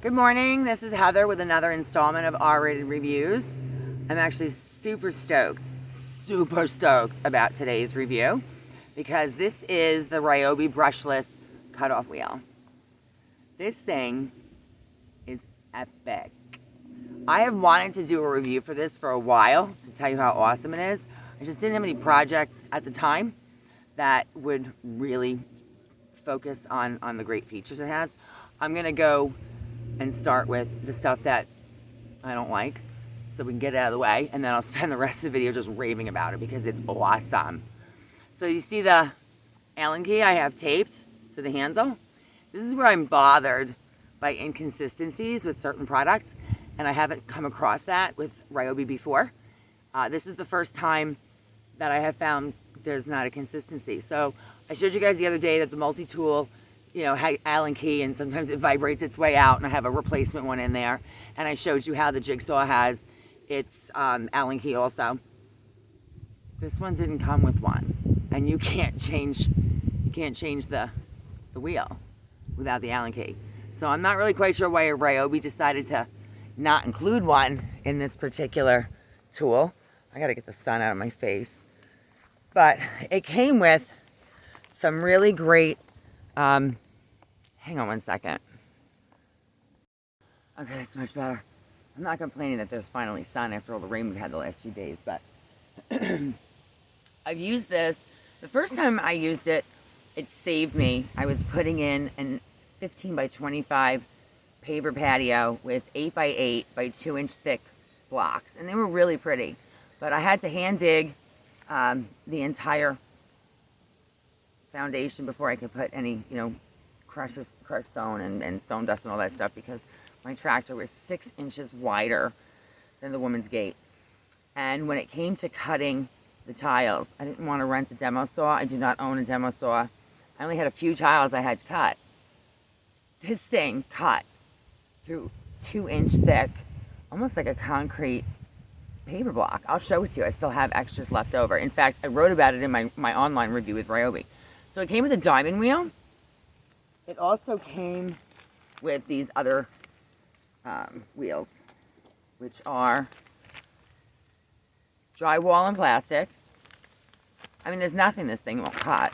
Good morning, this is Heather with another installment of R-Rated Reviews. I'm actually super stoked about today's review because this is the Ryobi Brushless cutoff wheel. This thing is epic. I have wanted to do a review for this for a while to tell you how awesome it is. I just didn't have any projects at the time that would really focus on the great features it has. I'm gonna go and start with the stuff that I don't like so we can get it out of the way, and then I'll spend the rest of the video just raving about it because it's awesome. So you see the Allen key I have taped to the handle. This is where I'm bothered by inconsistencies with certain products, and I haven't come across that with Ryobi before. This is the first time that I have found there's not a consistency. So I showed you guys the other day that the multi-tool, had Allen key, and sometimes it vibrates its way out, and I have a replacement one in there. And I showed you how the Jigsaw has its Allen key also. This one didn't come with one, and you can't change the wheel without the Allen key. So I'm not really quite sure why Ryobi decided to not include one in this particular tool. I gotta get the sun out of my face. But it came with some really great, hang on one second. Okay, that's much better. I'm not complaining that there's finally sun after all the rain we've had the last few days, but I've used this. The first time I used it, it saved me. I was putting in an 15 by 25 paver patio with 8 by 8 by 2 inch thick blocks, and they were really pretty. But I had to hand dig the entire foundation before I could put any, crushed stone and stone dust and all that stuff, because my tractor was 6 inches wider than the woman's gate. And when it came to cutting the tiles, I didn't want to rent a demo saw. I do not own a demo saw. I only had a few tiles I had to cut. This thing cut through 2 inch thick, almost like a concrete paver block. I'll show it to you. I still have extras left over. In fact, I wrote about it in my online review with Ryobi. So it came with a diamond wheel. It also came with these other wheels, which are drywall and plastic. I mean, there's nothing this thing won't cut.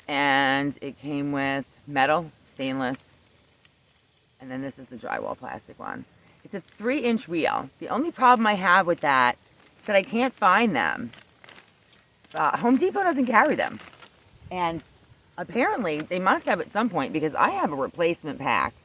And it came with metal, stainless, and then this is the drywall plastic one. It's a 3 inch wheel. The only problem I have with that is that I can't find them. Home Depot doesn't carry them. And apparently they must have at some point, because I have a replacement pack.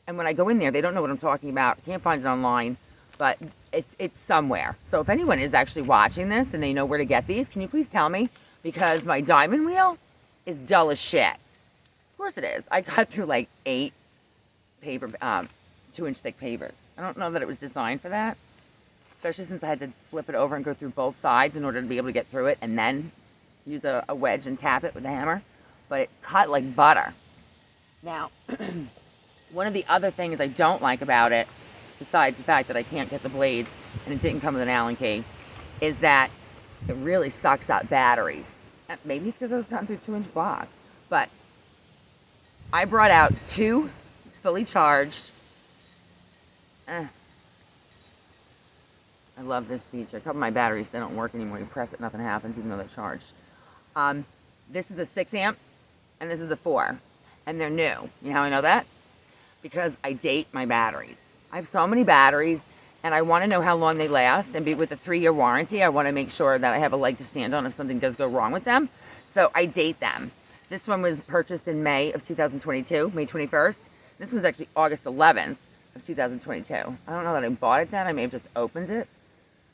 And when I go in there, they don't know what I'm talking about. I can't find it online, but it's somewhere. So if anyone is actually watching this and they know where to get these, can you please tell me? Because my diamond wheel is dull as shit. Of course it is. I cut through like 8 paver, 2 inch thick pavers. I don't know that it was designed for that, especially since I had to flip it over and go through both sides in order to be able to get through it, and then use a wedge and tap it with a hammer. But it cut like butter. Now, one of the other things I don't like about it, besides the fact that I can't get the blades and it didn't come with an Allen key, is that it really sucks out batteries. Maybe it's because I was cutting through 2 inch block, but I brought out 2 fully charged. I love this feature. A couple of my batteries, they don't work anymore. You press it, nothing happens, even though they're charged. This is a 6 amp, and this is a 4, and they're new. You know how I know that? Because I date my batteries. I have so many batteries, and I want to know how long they last, and with a 3-year warranty, I want to make sure that I have a leg to stand on if something does go wrong with them. So I date them. This one was purchased in May of 2022, May 21st. This one's actually August 11th of 2022. I don't know that I bought it then. I may have just opened it.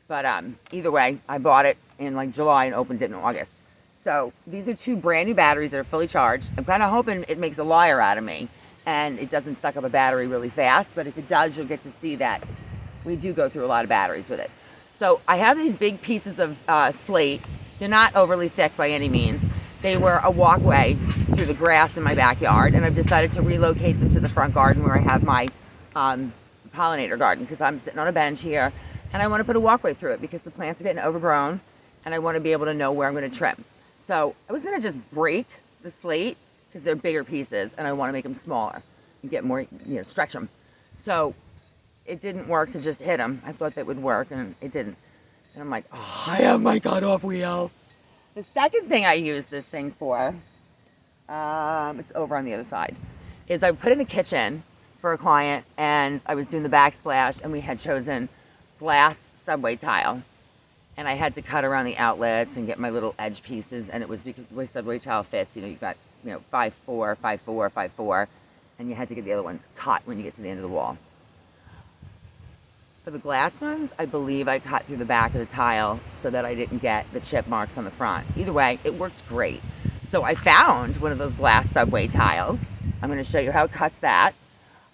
But either way, I bought it in like July and opened it in August. So these are 2 brand new batteries that are fully charged. I'm kind of hoping it makes a liar out of me and it doesn't suck up a battery really fast. But if it does, you'll get to see that we do go through a lot of batteries with it. So I have these big pieces of slate. They're not overly thick by any means. They were a walkway through the grass in my backyard, and I've decided to relocate them to the front garden where I have my pollinator garden, because I'm sitting on a bench here and I want to put a walkway through it because the plants are getting overgrown and I want to be able to know where I'm going to trim. So I was going to just break the slate because they're bigger pieces and I want to make them smaller. and get more, stretch them. So it didn't work to just hit them. I thought that would work, and it didn't. And I'm like, oh, I have my cutoff wheel. The second thing I use this thing for, it's over on the other side, is I put in the kitchen for a client, and I was doing the backsplash, and we had chosen glass subway tile. And I had to cut around the outlets and get my little edge pieces, and it was because the way subway tile fits, you got 5'4", 5'4", 5'4", and you had to get the other ones cut when you get to the end of the wall. For the glass ones, I believe I cut through the back of the tile so that I didn't get the chip marks on the front. Either way, it worked great. So I found one of those glass subway tiles. I'm going to show you how it cuts that.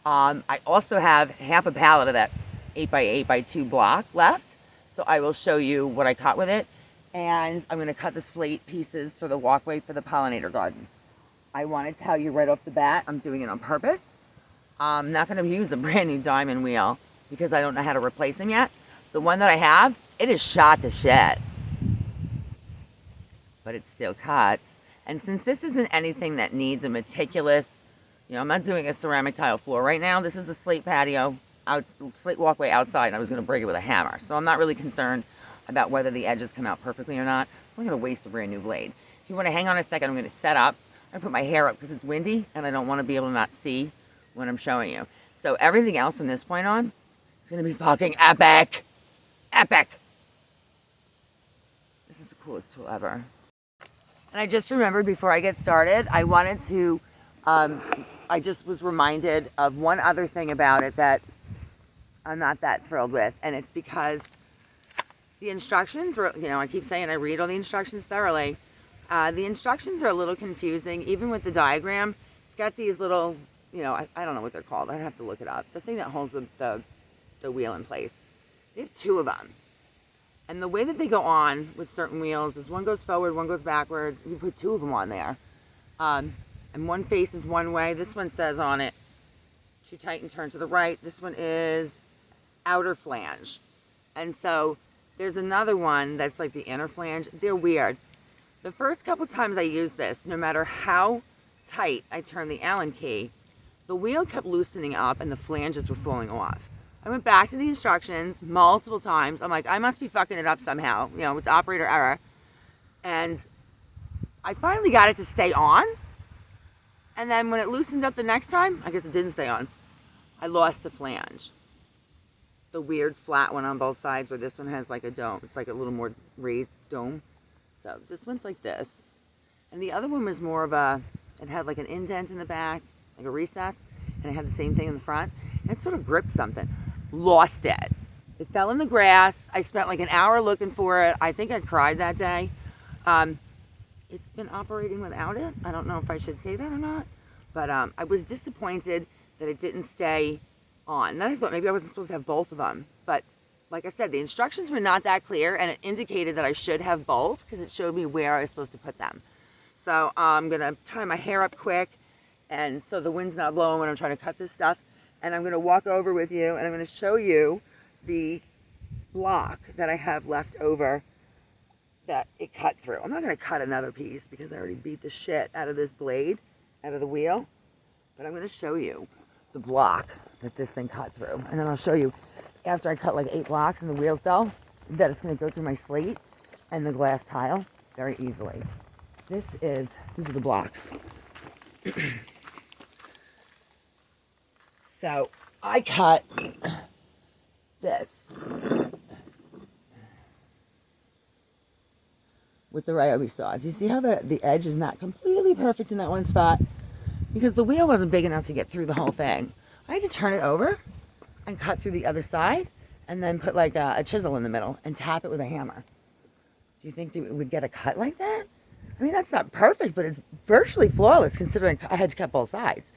I also have half a pallet of that 8x8x2 block left. So I will show you what I cut with it. And I'm going to cut the slate pieces for the walkway for the pollinator garden. I want to tell you right off the bat, I'm doing it on purpose. I'm not going to use a brand new diamond wheel because I don't know how to replace them yet. The one that I have, it is shot to shit. But it still cuts. And since this isn't anything that needs a meticulous, I'm not doing a ceramic tile floor right now. This is a slate patio, slate walkway outside, and I was going to break it with a hammer. So I'm not really concerned about whether the edges come out perfectly or not. I'm going to waste a brand new blade. If you want to hang on a second, I'm going to set up. I put my hair up because it's windy, and I don't want to be able to not see when I'm showing you. So everything else from this point on is going to be fucking epic. Epic. This is the coolest tool ever. And I just remembered before I get started, I wanted to, I just was reminded of one other thing about it that I'm not that thrilled with. And it's because the instructions were, I keep saying I read all the instructions thoroughly. The instructions are a little confusing, even with the diagram. It's got these little, I don't know what they're called. I'd have to look it up. The thing that holds the wheel in place. They have two of them. And the way that they go on with certain wheels is one goes forward, one goes backwards. You put two of them on there. And one faces one way. This one says on it, too tight and turn to the right. This one is outer flange. And so there's another one that's like the inner flange. They're weird. The first couple times I used this, no matter how tight I turned the Allen key, the wheel kept loosening up and the flanges were falling off. I went back to the instructions multiple times. I'm like, I must be fucking it up somehow. It's operator error. And I finally got it to stay on. And then when it loosened up the next time, I guess it didn't stay on. I lost a flange. The weird flat one on both sides where this one has like a dome. It's like a little more raised dome. So this one's like this. And the other one was more of it had like an indent in the back, like a recess. And it had the same thing in the front. And it sort of gripped something. Lost it. It fell in the grass. I spent like an hour looking for it. I think I cried that day. It's been operating without it. I don't know if I should say that or not. But I was disappointed that it didn't stay on. And then I thought maybe I wasn't supposed to have both of them. But like I said, the instructions were not that clear. And it indicated that I should have both because it showed me where I was supposed to put them. So I'm going to tie my hair up quick. And so the wind's not blowing when I'm trying to cut this stuff. And I'm going to walk over with you and I'm going to show you the block that I have left over that it cut through. I'm not going to cut another piece because I already beat the shit out of this blade, out of the wheel. But I'm going to show you the block that this thing cut through. And then I'll show you after I cut like 8 blocks and the wheel's dull, that it's going to go through my slate and the glass tile very easily. These are the blocks. So I cut this with the Ryobi saw. Do you see how the edge is not completely perfect in that one spot? Because the wheel wasn't big enough to get through the whole thing. I had to turn it over and cut through the other side and then put like a chisel in the middle and tap it with a hammer. Do you think it would get a cut like that? I mean, that's not perfect, but it's virtually flawless considering I had to cut both sides.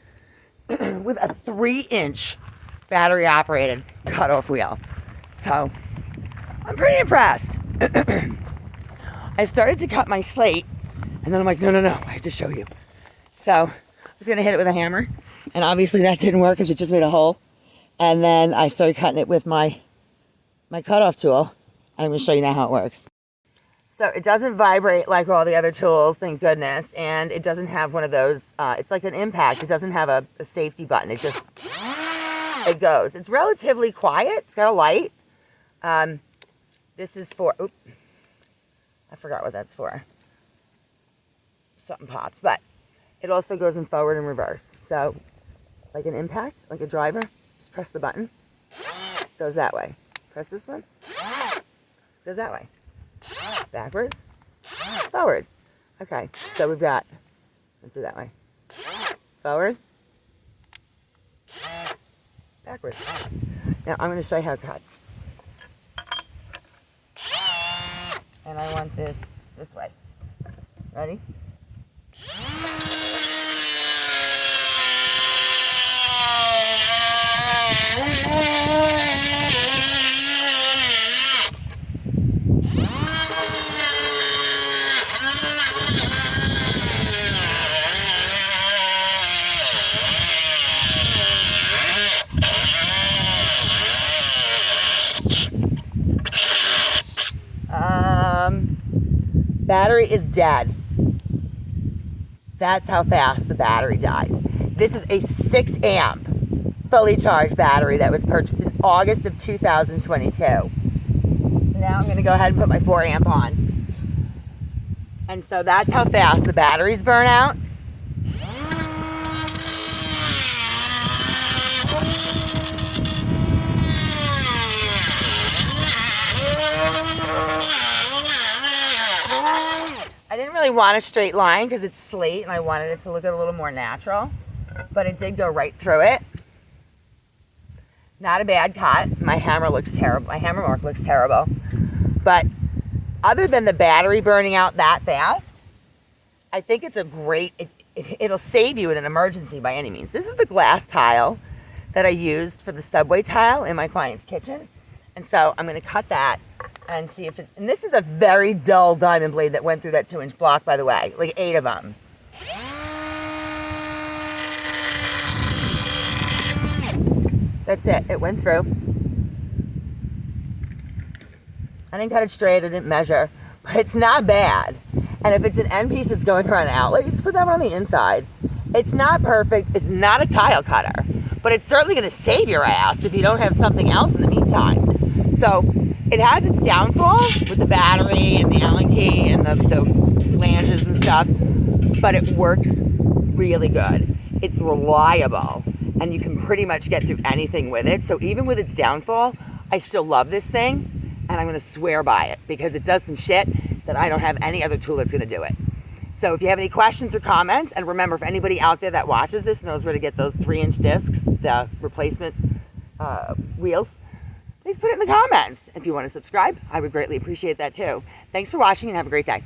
With a 3-inch battery operated cutoff wheel. So I'm pretty impressed. I started to cut my slate and then I'm like, no, I have to show you. So I was going to hit it with a hammer and obviously that didn't work because it just made a hole. And then I started cutting it with my cutoff tool and I'm going to show you now how it works. So it doesn't vibrate like all the other tools, thank goodness, and it doesn't have one of those, it's like an impact. It doesn't have a safety button. It just, it goes. It's relatively quiet. It's got a light. This is for, oops, I forgot what that's for. Something popped, but it also goes in forward and reverse. So like an impact, like a driver, just press the button, goes that way. Press this one, goes that way. Backwards, forward. Okay, so we've got, let's do that way. Forward, backwards. Now I'm going to show you how it cuts. And I want this way. Ready? Battery is dead. That's how fast the battery dies. This is a 6 amp fully charged battery that was purchased in August of 2022. So now I'm going to go ahead and put my 4 amp on. And so that's how fast the batteries burn out. I didn't really want a straight line because it's slate and I wanted it to look a little more natural, but it did go right through it. Not a bad cut. My hammer looks terrible. My hammer mark looks terrible. But other than the battery burning out that fast, I think it's a great, it'll save you in an emergency by any means. This is the glass tile that I used for the subway tile in my client's kitchen. And so I'm going to cut that and see if it, and this is a very dull diamond blade that went through that 2-inch block, by the way, like 8 of them. That's it, it went through. I didn't cut it straight, I didn't measure, but it's not bad. And if it's an end piece that's going around an outlet, you just put that one on the inside. It's not perfect, it's not a tile cutter, but it's certainly going to save your ass if you don't have something else in the meantime. So it has its downfalls with the battery and the Allen key and the flanges and stuff, but it works really good. It's reliable and you can pretty much get through anything with it. So even with its downfall, I still love this thing and I'm going to swear by it because it does some shit that I don't have any other tool that's going to do it. So if you have any questions or comments, and remember, if anybody out there that watches this knows where to get those 3-inch discs, the replacement wheels, please put it in the comments. If you want to subscribe, I would greatly appreciate that too. Thanks for watching and have a great day.